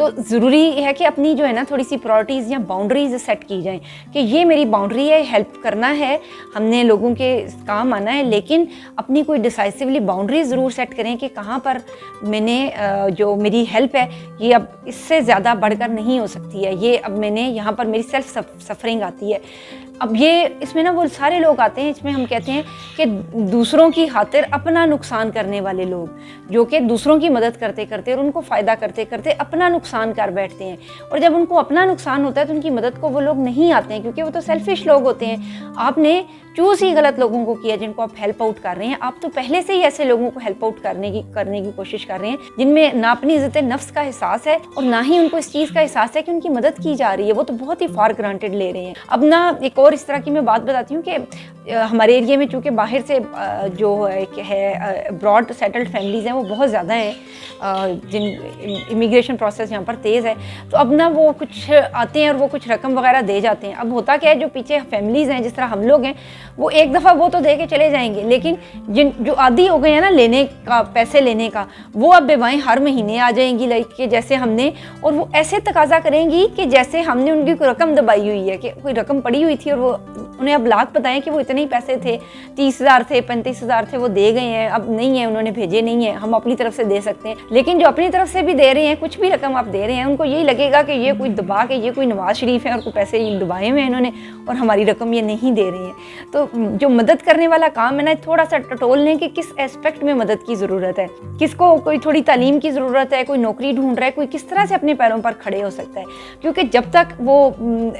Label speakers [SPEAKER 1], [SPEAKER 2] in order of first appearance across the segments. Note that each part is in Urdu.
[SPEAKER 1] تو ضروری ہے کہ اپنی جو ہے نا تھوڑی سی پرائرٹیز یا باؤنڈریز سیٹ کی جائیں کہ یہ میری باؤنڈری ہے، ہیلپ کرنا ہے، ہم نے لوگوں کے کام آنا ہے، لیکن اپنی کوئی ڈیسائسولی باؤنڈریز ضرور سیٹ کریں کہ کہاں پر میں نے جو میری ہیلپ ہے یہ اب اس سے زیادہ بڑھ کر نہیں ہو سکتی ہے، یہ اب میں نے یہاں پر میری سیلف سفرنگ آتی ہے۔ اب یہ اس میں نا وہ سارے لوگ آتے ہیں، اس میں ہم کہتے ہیں کہ دوسروں کی خاطر اپنا نقصان کرنے والے لوگ، جو کہ دوسروں کی مدد کرتے کرتے اور ان کو فائدہ کرتے کرتے اپنا نقصان کر بیٹھتے ہیں، اور جب ان کو اپنا نقصان ہوتا ہے تو ان کی مدد کو وہ لوگ نہیں آتے ہیں، کیونکہ وہ تو سیلفش لوگ ہوتے ہیں۔ آپ نے چوز ہی غلط لوگوں کو کیا جن کو آپ ہیلپ آؤٹ کر رہے ہیں، آپ تو پہلے سے ہی ایسے لوگوں کو ہیلپ آؤٹ کرنے کی کوشش کر رہے ہیں جن میں نہ اپنی عزت نفس کا احساس ہے اور نہ ہی ان کو اس چیز کا احساس ہے کہ ان کی مدد کی جا رہی ہے، وہ تو بہت ہی فار گرانٹیڈ لے رہے ہیں۔ اب نہ ایک اور اس طرح کی میں بات بتاتی ہوں کہ ہمارے ایریے میں چونکہ باہر سے جو ہے براڈ سیٹلڈ فیملیز ہیں وہ بہت زیادہ ہیں، جن امیگریشن پروسیس یہاں پر تیز ہے، تو اب نہ وہ کچھ آتے ہیں اور وہ کچھ رقم وغیرہ دے جاتے ہیں۔ اب ہوتا کیا ہے، جو پیچھے فیملیز ہیں جس طرح ہم لوگ ہیں وہ ایک دفعہ وہ تو دے کے چلے جائیں گے، لیکن جو عادی ہو گئے ہیں نا لینے کا، پیسے لینے کا، وہ اب بیوائیں ہر مہینے آ جائیں گی لائک کہ جیسے ہم نے، اور وہ ایسے تقاضا کریں گی کہ جیسے ہم نے ان کی کوئی رقم دبائی ہوئی ہے، کہ کوئی رقم پڑی ہوئی تھی اور وہ انہیں اب لاکھ بتائیں کہ وہ اتنے ہی پیسے تھے، 30,000 تھے، 35,000 تھے، وہ دے گئے ہیں، اب نہیں ہیں، انہوں نے بھیجے نہیں ہیں، ہم اپنی طرف سے دے سکتے ہیں۔ لیکن جو اپنی طرف سے بھی دے رہے ہیں، کچھ بھی رقم آپ دے رہے ہیں، ان کو یہی لگے گا کہ یہ کوئی دبا کے، یہ کوئی نواز شریف ہے اور کوئی پیسے دبائے ہوئے ہیں انہوں نے اور ہماری رقم یہ نہیں دے رہے ہیں۔ تو جو مدد کرنے والا کام ہے نا، تھوڑا سا ٹٹول لیں کہ کس ایسپیکٹ میں مدد کی ضرورت ہے، کس کو کوئی تھوڑی تعلیم کی ضرورت ہے، کوئی نوکری ڈھونڈ رہا ہے، کوئی کس طرح سے اپنے پیروں پر کھڑے ہو سکتا ہے، کیونکہ جب تک وہ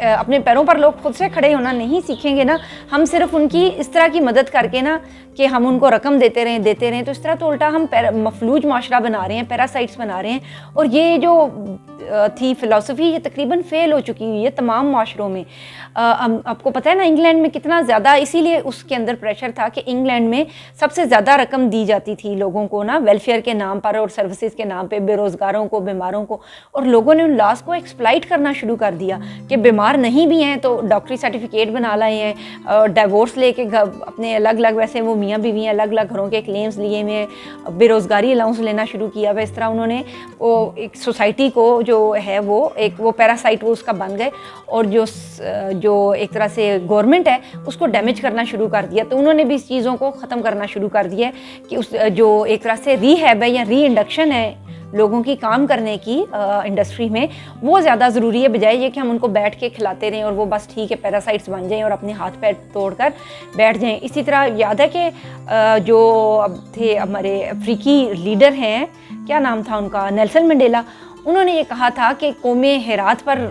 [SPEAKER 1] اپنے پیروں پر لوگ خود سے کھڑے ہونا نہیں سیکھیں گے نا، ہم صرف ان کی اس طرح کی مدد کر کے نا کہ ہم ان کو رقم دیتے رہیں، تو اس طرح تو الٹا ہم مفلوج معاشرہ بنا رہے ہیں، پیراسائٹس بنا رہے ہیں، اور یہ جو تھی فلسفی یہ تقریباً فیل ہو چکی ہوئی ہے تمام معاشروں میں۔ آپ کو پتہ ہے نا انگلینڈ میں کتنا زیادہ، اسی لیے اس کے اندر پریشر تھا کہ انگلینڈ میں سب سے زیادہ رقم دی جاتی تھی لوگوں کو نا ویلفیئر کے نام پر اور سروسز کے نام پہ، بے روزگاروں کو، بیماروں کو، اور لوگوں نے ان لاس کو ایکسپلائٹ کرنا شروع کر دیا کہ بیمار نہیں بھی ہیں تو ڈاکٹری سرٹیفکیٹ بنا لائے ہیں، ڈیورس لے کے اپنے الگ الگ، ویسے وہ میاں بیوی ہیں، الگ الگ گھروں کے کلیمز لیے ہوئے ہیں، بے روزگاری الاؤنس لینا شروع کیا ہوا۔ اس طرح انہوں نے وہ ایک سوسائٹی کو جو ہے وہ پیراسائٹ وہ اس کا بن گئے، اور جو ایک طرح سے گورنمنٹ ہے اس کو ڈیمیج کرنا شروع کر دیا۔ تو انہوں نے بھی اس چیزوں کو ختم کرنا شروع کر دیا کہ اس جو ایک طرح سے ری ہیب ہے یا ری انڈکشن ہے لوگوں کی کام کرنے کی انڈسٹری میں، وہ زیادہ ضروری ہے، بجائے یہ کہ ہم ان کو بیٹھ کے کھلاتے رہیں اور وہ بس ٹھیک ہے پیراسائٹس بن جائیں اور اپنے ہاتھ پیر توڑ کر بیٹھ جائیں۔ اسی طرح یاد ہے کہ جو اب تھے ہمارے افریقی لیڈر ہیں، کیا نام تھا ان کا، نیلسن منڈیلا، انہوں نے یہ کہا تھا کہ قومیں ہیرات پر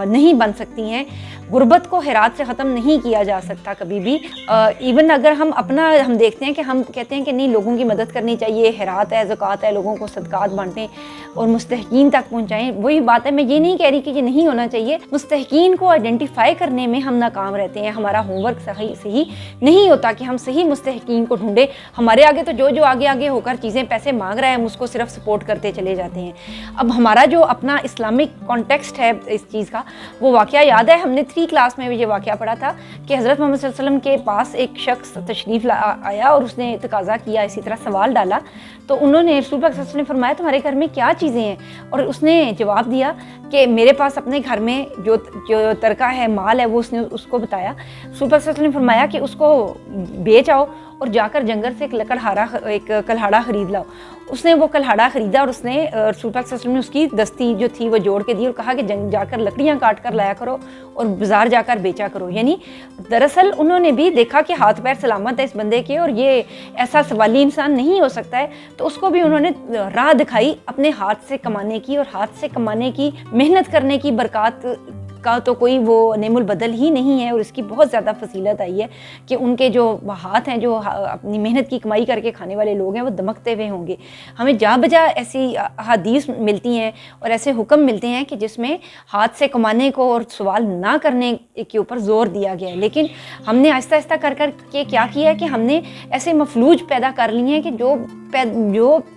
[SPEAKER 1] نہیں بن سکتی ہیں، غربت کو ہیرات سے ختم نہیں کیا جا سکتا کبھی بھی۔ ایون اگر ہم دیکھتے ہیں کہ ہم کہتے ہیں کہ نہیں لوگوں کی مدد کرنی چاہیے، ہیرات ہے، زکوٰۃ ہے، لوگوں کو صدقات بانٹیں اور مستحقین تک پہنچائیں، وہی بات ہے، میں یہ نہیں کہہ رہی کہ یہ نہیں ہونا چاہیے، مستحقین کو آئیڈینٹیفائی کرنے میں ہم ناکام رہتے ہیں، ہمارا ہوم ورک صحیح نہیں ہوتا کہ ہم صحیح مستحقین کو ڈھونڈیں، ہمارے آگے تو جو آگے ہو کر چیزیں پیسے مانگ رہا ہے ہم اس کو صرف سپورٹ کرتے چلے جاتے ہیں۔ اب ہمارا جو اپنا اسلامک کانٹیکسٹ ہے اس چیز کا، وہ واقعہ یاد ہے، ہم نے 3 کلاس میں بھی یہ واقعہ پڑھا تھا کہ حضرت محمد صلی اللہ علیہ وسلم کے پاس ایک شخص تشریف آیا اور اس نے تقاضا کیا، اسی طرح سوال ڈالا، تو انہوں نے رسول اللہ صلی اللہ علیہ وسلم نے فرمایا تمہارے گھر میں کیا چیزیں ہیں، اور اس نے جواب دیا کہ میرے پاس اپنے گھر میں جو ترکہ ہے، مال ہے، وہ اس نے اس کو بتایا۔ رسول اللہ صلی اللہ علیہ وسلم نے فرمایا کہ اس کو بیچ آؤ اور جا کر جنگل سے ایک کلہاڑا خرید لاؤ۔ اس نے وہ کلہاڑا خریدا اور اس نے رسول اللہ صلی اللہ علیہ وسلم نے اس کی دستی جو تھی وہ جوڑ کے دی اور کہا کہ جا کر لکڑیاں کاٹ کر لایا کرو اور بازار جا کر بیچا کرو۔ یعنی دراصل انہوں نے بھی دیکھا کہ ہاتھ پیر سلامت ہے اس بندے کے اور یہ ایسا سوالی انسان نہیں ہو سکتا ہے، تو اس کو بھی انہوں نے راہ دکھائی اپنے ہاتھ سے کمانے کی، اور ہاتھ سے کمانے کی، محنت کرنے کی برکات کا تو کوئی وہ نعم البدل ہی نہیں ہے، اور اس کی بہت زیادہ فضیلت آئی ہے کہ ان کے جو ہاتھ ہیں، جو اپنی محنت کی کمائی کر کے کھانے والے لوگ ہیں، وہ دمکتے ہوئے ہوں گے۔ ہمیں جا بجا ایسی احادیث ملتی ہیں اور ایسے حکم ملتے ہیں کہ جس میں ہاتھ سے کمانے کو اور سوال نہ کرنے کے اوپر زور دیا گیا ہے، لیکن ہم نے آہستہ آہستہ کر کے کیا کیا ہے کہ ہم نے ایسے مفلوج پیدا کر لی ہیں کہ جو جو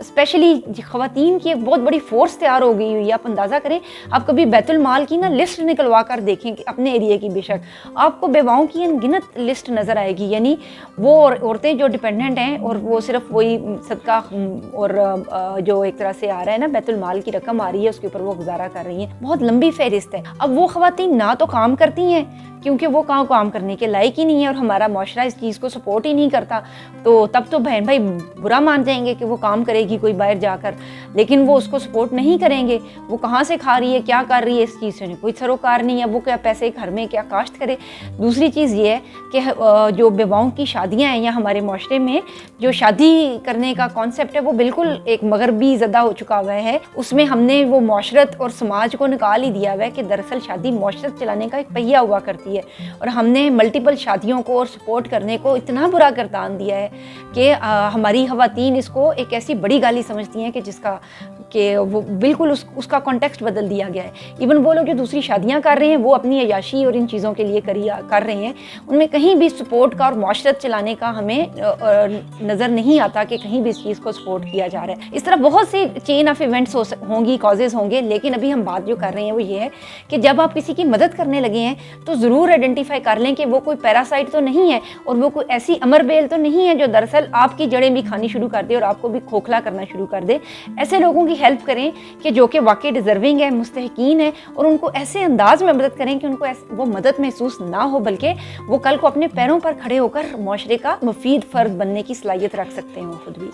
[SPEAKER 1] اسپیشلی خواتین کی ایک بہت بڑی فورس تیار ہو گئی ہوئی ہے. آپ اندازہ کریں, آپ کبھی بیت المال کی نا لسٹ نکلوا کر دیکھیں کہ اپنے ایریے کی, بے شک آپ کو بیواؤں کی انگنت لسٹ نظر آئے گی. یعنی وہ عورتیں جو ڈپینڈنٹ ہیں اور وہ صرف وہی صدقہ اور جو ایک طرح سے آ رہا ہے نا, بیت المال کی رقم آ رہی ہے, اس کے اوپر وہ گزارا کر رہی ہیں. بہت لمبی فہرست ہے. اب وہ خواتین نہ تو کام کرتی ہیں کیونکہ وہ کام کرنے کے لائق ہی نہیں ہے اور ہمارا معاشرہ اس چیز کو سپورٹ ہی نہیں کرتا, تو تب تو بہن بھائی برا مان جائیں گے کہ وہ کام کرے گی کوئی باہر جا کر, لیکن وہ اس کو سپورٹ نہیں کریں گے. وہ کہاں سے کھا رہی ہے, کیا کر رہی ہے, اس چیز سے کوئی سروکار نہیں ہے. وہ کیا پیسے گھر میں کیا کاشت کرے. دوسری چیز یہ ہے کہ جو بیواؤں کی شادیاں ہیں یا ہمارے معاشرے میں جو شادی کرنے کا کانسیپٹ ہے وہ بالکل ایک مغربی زدہ ہو چکا ہوا ہے. اس میں ہم نے وہ معاشرت اور سماج کو نکال ہی دیا ہوا ہے کہ دراصل شادی معاشرت چلانے کا ایک پہیہ ہوا کرتی ہے, اور ہم نے ملٹیپل شادیوں کو اور سپورٹ کرنے کو اتنا برا گردان دیا ہے کہ ہماری خواتین اس کو ایک ایسی بڑی گالی سمجھتی ہیں کہ جس کا کہ وہ بالکل اس کا کانٹیکسٹ بدل دیا گیا ہے. ایون وہ لوگ جو دوسری شادیاں کر رہے ہیں وہ اپنی عیاشی اور ان چیزوں کے لیے کر رہے ہیں, ان میں کہیں بھی سپورٹ کا اور معاشرت چلانے کا ہمیں نظر نہیں آتا کہ کہیں بھی اس چیز کو سپورٹ کیا جا رہا ہے. اس طرح بہت سی چین آف ایونٹس ہوں گی, کازز ہوں گے, لیکن ابھی ہم بات جو کر رہے ہیں وہ یہ ہے کہ جب آپ کسی کی مدد کرنے لگے ہیں تو ضرور آئیڈینٹیفائی کر لیں کہ وہ کوئی پیراسائٹ تو نہیں ہے اور وہ کوئی ایسی امر بیل تو نہیں ہے جو دراصل آپ کی جڑیں بھی کھانی شروع کر دے اور آپ کو بھی کھوکھلا کرنا شروع کر دے. ایسے لوگوں کی ہیلپ کریں کہ جو کہ واقعی ڈیزرونگ ہے, مستحقین ہے, اور ان کو ایسے انداز میں مدد کریں کہ ان کو وہ مدد محسوس نہ ہو, بلکہ وہ کل کو اپنے پیروں پر کھڑے ہو کر معاشرے کا مفید فرد بننے کی صلاحیت رکھ سکتے ہیں وہ خود بھی.